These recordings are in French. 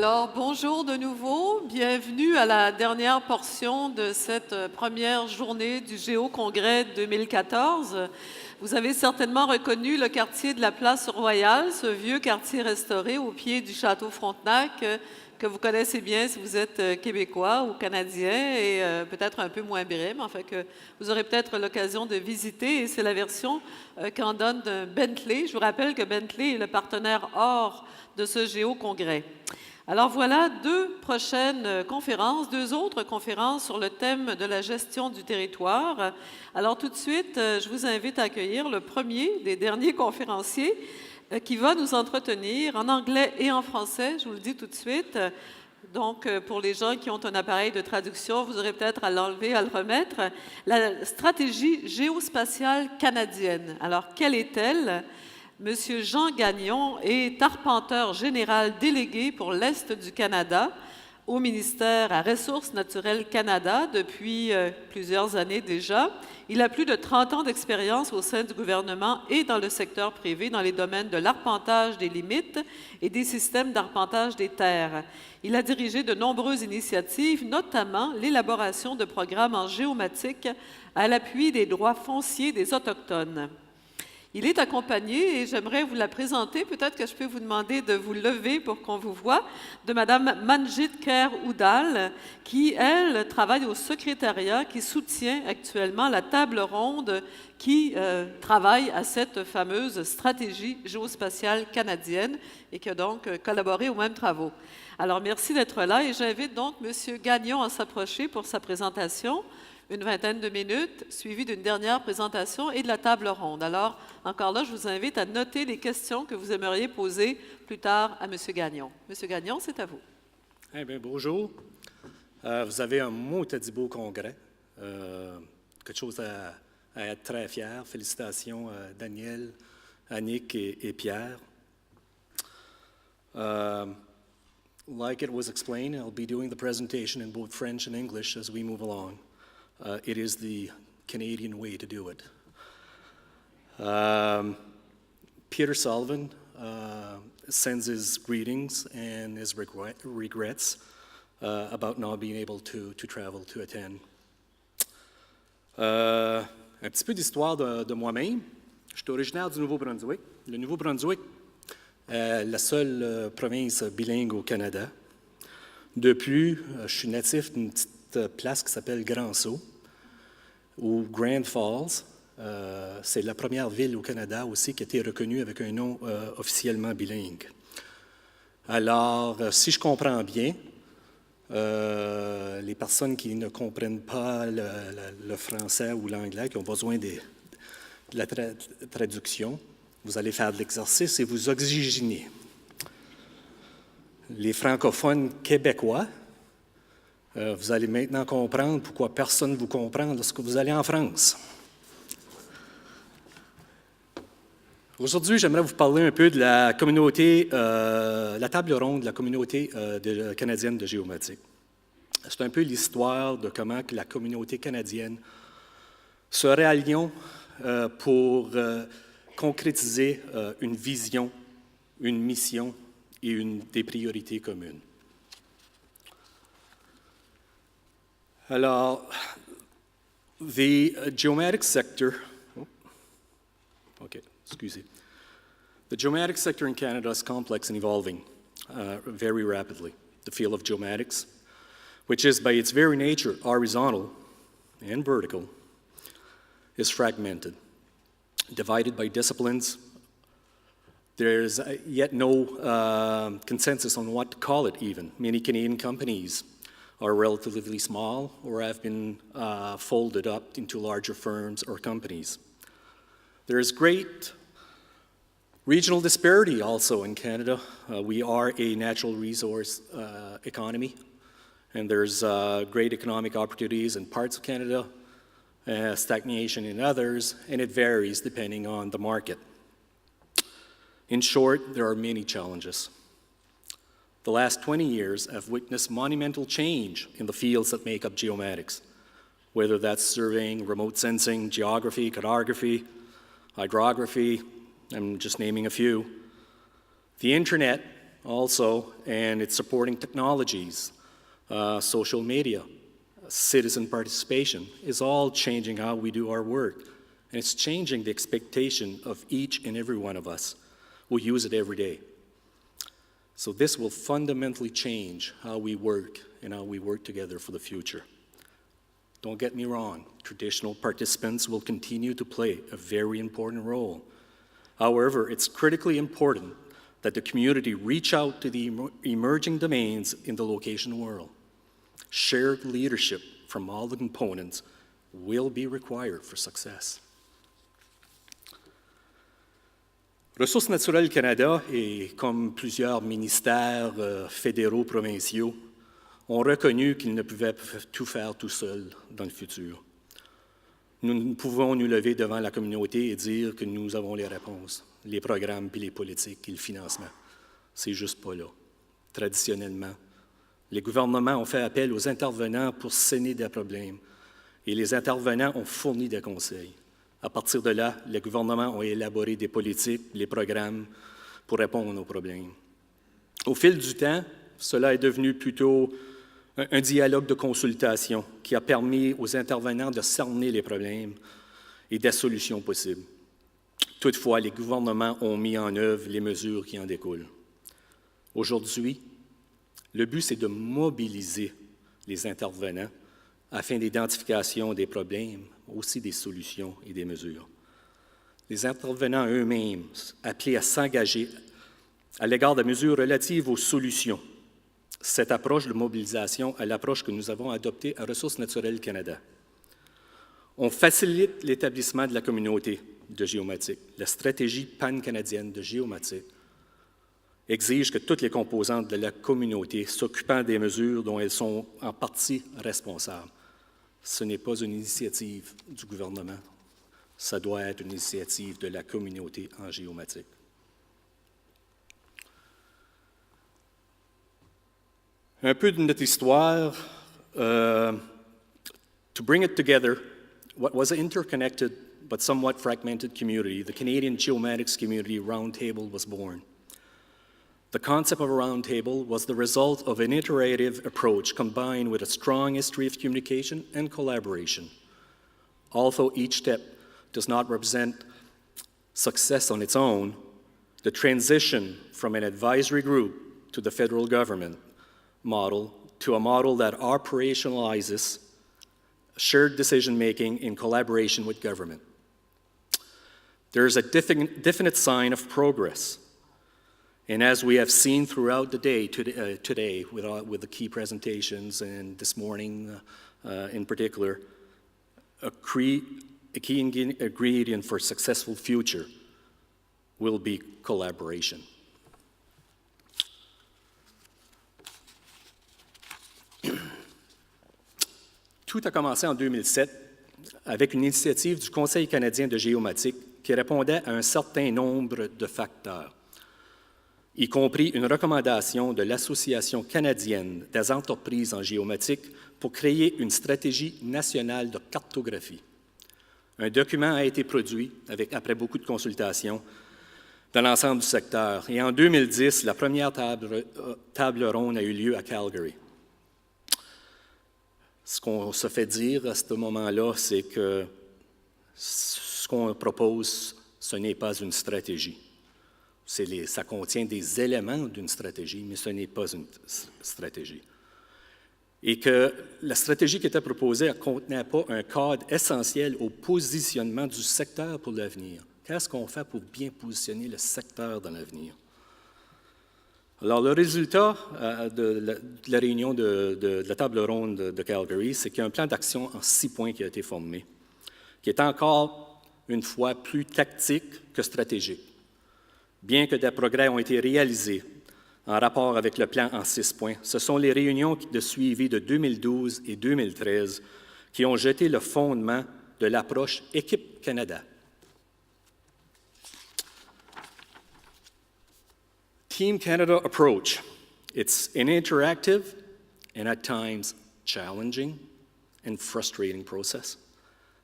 Alors, bonjour de nouveau. Bienvenue à la dernière portion de cette première journée du Géocongrès 2014. Vous avez certainement reconnu le quartier de la Place Royale, ce vieux quartier restauré au pied du château Frontenac, que vous connaissez bien si vous êtes québécois ou canadien et peut-être un peu moins bré, mais enfin que vous aurez peut-être l'occasion de visiter. Et c'est la version qu'en donne Bentley. Je vous rappelle que Bentley est le partenaire or de ce Géocongrès. Alors voilà deux prochaines conférences, deux autres conférences sur le thème de la gestion du territoire. Alors tout de suite, je vous invite à accueillir le premier des derniers conférenciers qui va nous entretenir en anglais et en français, je vous le dis tout de suite. Donc, pour les gens qui ont un appareil de traduction, vous aurez peut-être à l'enlever, à le remettre. La stratégie géospatiale canadienne. Alors, quelle est-elle? Monsieur JeanGagnon est arpenteur général délégué pour l'Est du Canada au ministère à Ressources naturelles Canada depuis plusieurs années déjà. Il a plus de 30 ans d'expérience au sein du gouvernement et dans le secteur privé dans les domaines de l'arpentage des limites et des systèmes d'arpentage des terres. Il a dirigé de nombreuses initiatives, notamment l'élaboration de programmes en géomatique à l'appui des droits fonciers des Autochtones. Il est accompagné, et j'aimerais vous la présenter, peut-être que je peux vous demander de vous lever pour qu'on vous voie, de Mme Manjit Kher-Oudal, qui, elle, travaille au secrétariat, qui soutient actuellement la table ronde qui travaille à cette fameuse stratégie géospatiale canadienne et qui a donc collaboré aux mêmes travaux. Alors, merci d'être là et j'invite donc M. Gagnon à s'approcher pour sa présentation. Une vingtaine de minutes, suivie d'une dernière présentation et de la table ronde. Alors, encore là, je vous invite à noter les questions que vous aimeriez poser plus tard à M. Gagnon. M. Gagnon, c'est à vous. Eh bien, bonjour. Vous avez un maudit beau congrès. Quelque chose à être très fier. Félicitations à Daniel, Annick et Pierre. Like it was explained, I'll be doing the presentation in both French and English as we move along. It is the Canadian way to do it. Peter Sullivan sends his greetings and his regrets about not being able to travel to attend. Un petit peu d'histoire de moi-même. Je suis originaire du Nouveau-Brunswick. Le Nouveau-Brunswick est la seule province bilingue au Canada. De plus, je suis natif d'une petite place qui s'appelle Grand-Sault, ou Grand Falls. C'est la première ville au Canada aussi qui a été reconnue avec un nom officiellement bilingue. Alors, si je comprends bien, les personnes qui ne comprennent pas le français ou l'anglais, qui ont besoin de la traduction, vous allez faire de l'exercice et vous oxygénez. Les francophones québécois, vous allez maintenant comprendre pourquoi personne ne vous comprend lorsque vous allez en France. Aujourd'hui, j'aimerais vous parler un peu de la communauté, la table ronde de la communauté canadienne de géomatique. C'est un peu l'histoire de comment que la communauté canadienne se rallie pour concrétiser une vision, une mission et des priorités communes. Alors, the geomatic sector, the geomatic sector in Canada is complex and evolving very rapidly. The field of geomatics, which is by its very nature horizontal and vertical, is fragmented, divided by disciplines. There's yet no consensus on what to call it even. Many Canadian companies are relatively small or have been folded up into larger firms or companies. There is great regional disparity also in Canada. We are a natural resource economy, and there's great economic opportunities in parts of Canada, stagnation in others, and it varies depending on the market. In short, there are many challenges. The last 20 years have witnessed monumental change in the fields that make up geomatics, whether that's surveying, remote sensing, geography, cartography, hydrography, I'm just naming a few. The internet also, and it's supporting technologies, social media, citizen participation is all changing how we do our work. And it's changing the expectation of each and every one of us who use it every day. So this will fundamentally change how we work and how we work together for the future. Don't get me wrong, traditional participants will continue to play a very important role. However, it's critically important that the community reach out to the emerging domains in the location world. Shared leadership from all the components will be required for success. Ressources naturelles Canada, et comme plusieurs ministères fédéraux, provinciaux, ont reconnu qu'ils ne pouvaient tout faire tout seuls dans le futur. Nous ne pouvons nous lever devant la communauté et dire que nous avons les réponses, les programmes, puis les politiques et le financement. C'est juste pas là. Traditionnellement, les gouvernements ont fait appel aux intervenants pour cerner des problèmes, et les intervenants ont fourni des conseils. À partir de là, les gouvernements ont élaboré des politiques, les programmes pour répondre aux problèmes. Au fil du temps, cela est devenu plutôt un dialogue de consultation qui a permis aux intervenants de cerner les problèmes et des solutions possibles. Toutefois, les gouvernements ont mis en œuvre les mesures qui en découlent. Aujourd'hui, le but, c'est de mobiliser les intervenants afin d'identification des problèmes, aussi des solutions et des mesures. Les intervenants eux-mêmes appelés à s'engager à l'égard de mesures relatives aux solutions. Cette approche de mobilisation est l'approche que nous avons adoptée à Ressources naturelles Canada. On facilite l'établissement de la communauté de géomatique. La stratégie pan-canadienne de géomatique exige que toutes les composantes de la communauté s'occupant des mesures dont elles sont en partie responsables. Ce n'est pas une initiative du gouvernement, ça doit être une initiative de la communauté en géomatique. Un peu de notre histoire. To bring it together, what was an interconnected but somewhat fragmented community, the Canadian Geomatics Community Roundtable was born. The concept of a roundtable was the result of an iterative approach combined with a strong history of communication and collaboration. Although each step does not represent success on its own, the transition from an advisory group to the federal government model to a model that operationalizes shared decision-making in collaboration with government. There is a definite sign of progress. And as we have seen throughout the day today with the key presentations and this morning in particular, a key ingredient for a successful future will be collaboration. Tout a commencé en 2007 avec une initiative du Conseil canadien de géomatique qui répondait à un certain nombre de facteurs, y compris une recommandation de l'Association canadienne des entreprises en géomatique pour créer une stratégie nationale de cartographie. Un document a été produit après beaucoup de consultations dans l'ensemble du secteur. Et en 2010, la première table ronde a eu lieu à Calgary. Ce qu'on se fait dire à ce moment-là, c'est que ce qu'on propose, ce n'est pas une stratégie. Ça contient des éléments d'une stratégie, mais ce n'est pas une stratégie. Et que la stratégie qui était proposée ne contenait pas un cadre essentiel au positionnement du secteur pour l'avenir. Qu'est-ce qu'on fait pour bien positionner le secteur dans l'avenir? Alors, le résultat de la réunion de la table ronde de Calgary, c'est qu'il y a un plan d'action en 6 points qui a été formé, qui est encore une fois plus tactique que stratégique. Bien que des progrès ont été réalisés en rapport avec le plan en 6 points, ce sont les réunions de suivi de 2012 et 2013 qui ont jeté le fondement de l'approche Équipe Canada. Team Canada approach. It's an interactive and at times challenging and frustrating process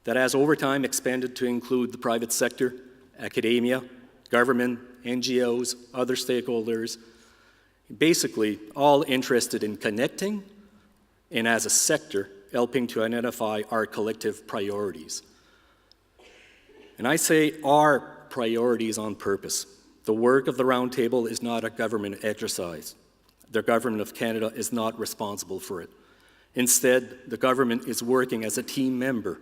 that has over time expanded to include the private sector, academia, government, NGOs, other stakeholders, Basically, all interested in connecting and as a sector, helping to identify our collective priorities. And I say our priorities on purpose. The work of the Roundtable is not a government exercise. The Government of Canada is not responsible for it. Instead, the government is working as a team member,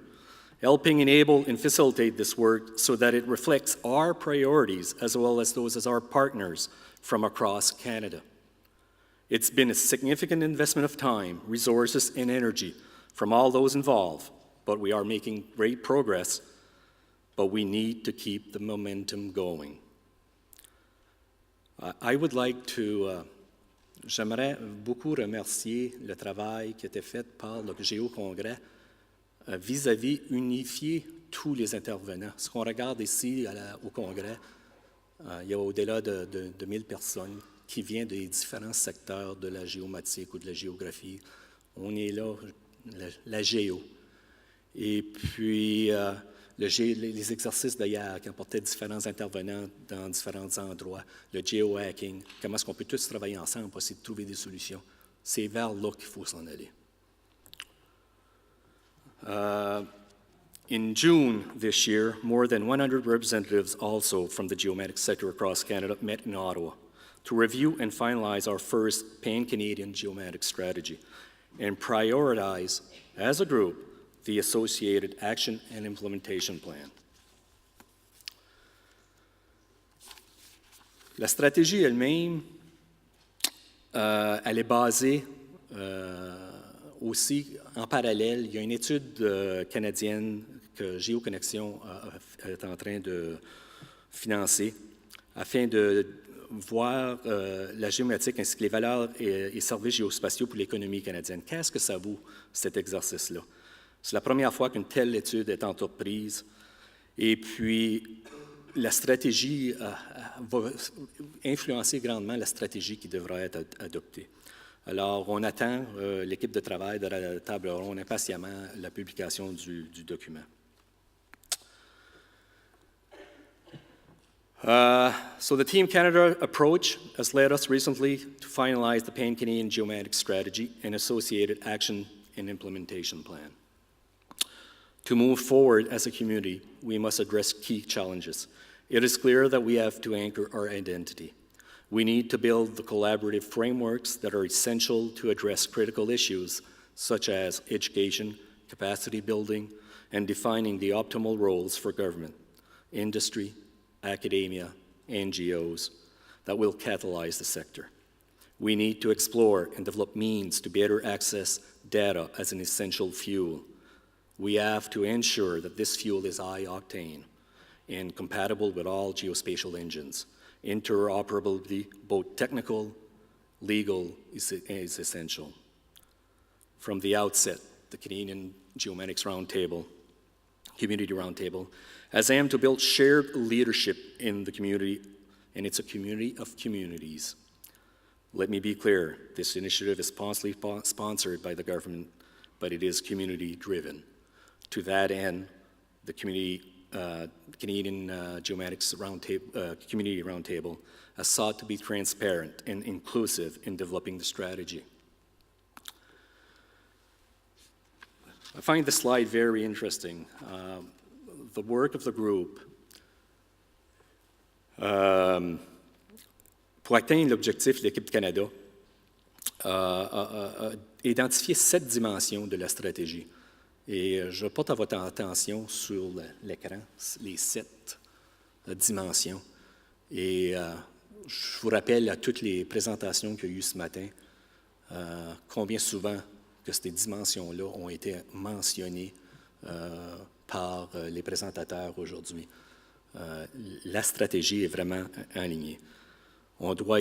helping enable and facilitate this work so that it reflects our priorities as well as those of our partners from across Canada. It's been a significant investment of time, resources, and energy from all those involved, but we are making great progress, but we need to keep the momentum going. J'aimerais beaucoup remercier le travail qui a été fait par le Géocongrès vis-à-vis unifier tous les intervenants. Ce qu'on regarde ici au Congrès, il y a au-delà de 1000 personnes qui viennent des différents secteurs de la géomatique ou de la géographie. On est là, la géo. Et puis, les exercices d'hier qui apportaient différents intervenants dans différents endroits, le geohacking, comment est-ce qu'on peut tous travailler ensemble pour essayer de trouver des solutions. C'est vers là qu'il faut s'en aller. In June this year, more than 100 representatives also from the geomatics sector across Canada met in Ottawa to review and finalize our first pan-Canadian geomatics strategy and prioritize, as a group, the associated action and implementation plan. La stratégie elle-même, elle est basée aussi en parallèle. Il y a une étude canadienne que Geocongres2014 est en train de financer afin de voir la géomatique ainsi que les valeurs et services géospatiaux pour l'économie canadienne. Qu'est-ce que ça vaut, cet exercice-là? C'est la première fois qu'une telle étude est entreprise. Et puis, la stratégie va influencer grandement la stratégie qui devra être adoptée. Alors, on attend, l'équipe de travail de la table ronde, impatiemment la publication du document. So the Team Canada approach has led us recently to finalize the Pan-Canadian Geomatics Strategy and associated action and implementation plan. To move forward as a community, we must address key challenges. It is clear that we have to anchor our identity. We need to build the collaborative frameworks that are essential to address critical issues such as education, capacity building, and defining the optimal roles for government, industry, academia, NGOs that will catalyze the sector. We need to explore and develop means to better access data as an essential fuel. We have to ensure that this fuel is high-octane and compatible with all geospatial engines. Interoperability, both technical, legal, is essential. From the outset, the Canadian Geomatics Roundtable, Community Roundtable, has aimed to build shared leadership in the community, and it's a community of communities. Let me be clear, this initiative is sponsored by the government, but it is community-driven. To that end, the Canadian Geomatics Community Roundtable has sought to be transparent and inclusive in developing the strategy. I find this slide very interesting. The work of the group pour atteindre l'objectif, l'équipe du Canada a identifié 7 dimensions de la stratégie. Et je porte à votre attention sur l'écran les 7 dimensions. Et je vous rappelle à toutes les présentations qu'il y a eu ce matin, combien souvent que ces dimensions-là ont été mentionnées par les présentateurs aujourd'hui. La stratégie est vraiment alignée. On doit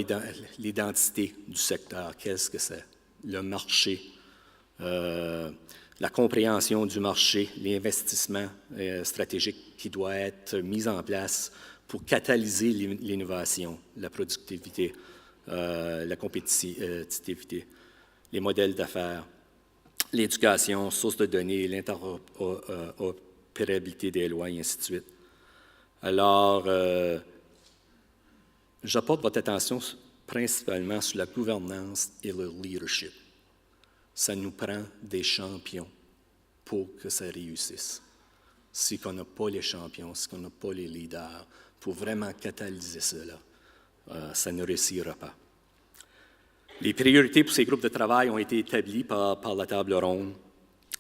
l'identité du secteur, qu'est-ce que c'est? Le marché, la compréhension du marché, l'investissement stratégique qui doit être mis en place pour catalyser l'innovation, la productivité, la compétitivité, les modèles d'affaires, l'éducation, sources de données, l'interopérabilité des lois, et ainsi de suite. Alors, j'apporte votre attention principalement sur la gouvernance et le leadership. Ça nous prend des champions pour que ça réussisse. Si on n'a pas les champions, si on n'a pas les leaders, pour vraiment catalyser cela, ça ne réussira pas. Les priorités pour ces groupes de travail ont été établies par la table ronde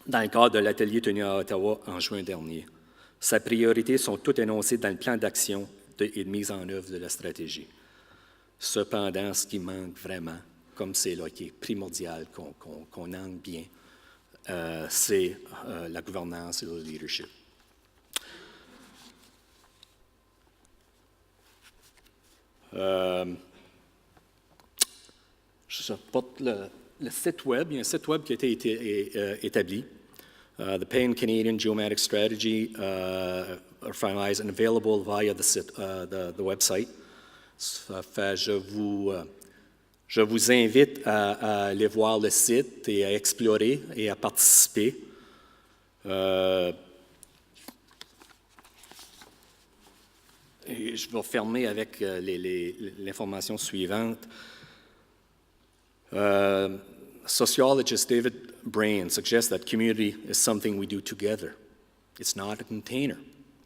dans le cadre de l'atelier tenu à Ottawa en juin dernier. Ces priorités sont toutes énoncées dans le plan d'action et de mise en œuvre de la stratégie. Cependant, ce qui manque vraiment, comme c'est là qui est primordial qu'on angle bien, c'est la gouvernance et le leadership. Je porte le site web. Il y a un site web qui a été établi. The Pan-Canadian Geomatics Strategy are finalized and available via the website. Ça fait, je vous invite à aller voir le site et à explorer et à participer. Et je vais fermer avec l'information suivante. Sociologist David Brain suggests that community is something we do together. It's not a container.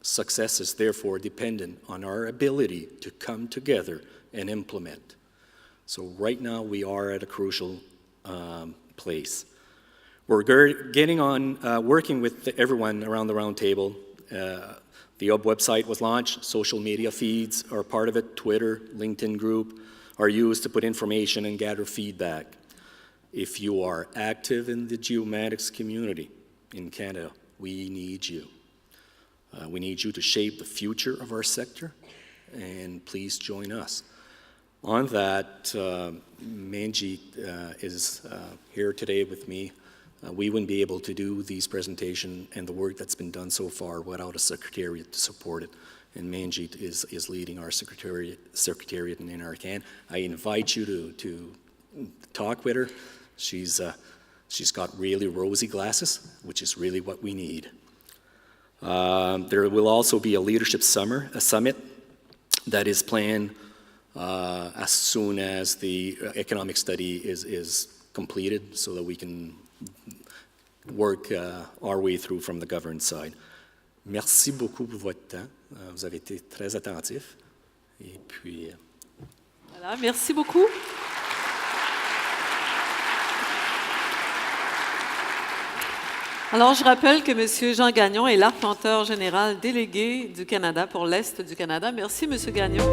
Success is therefore dependent on our ability to come together and implement. So right now we are at a crucial place. We're getting on, working with everyone around the round table. The Hub website was launched. Social media feeds are part of it. Twitter, LinkedIn group are used to put information and gather feedback. If you are active in the geomatics community in Canada, we need you. We need you to shape the future of our sector, and please join us. On that, Manjeet is here today with me. We wouldn't be able to do these presentations and the work that's been done so far without a secretariat to support it. And Manjeet is leading our secretariat in NRCan. I invite you to talk with her. She's got really rosy glasses, which is really what we need. There will also be a leadership summit that is planned as soon as the economic study is completed so that we can work our way through from the government side. Merci beaucoup pour votre temps. Vous avez été très attentifs. Et puis... Voilà, merci beaucoup. Alors, je rappelle que M. JeanGagnon est l'arpenteur général délégué du Canada pour l'Est du Canada. Merci, M. Gagnon.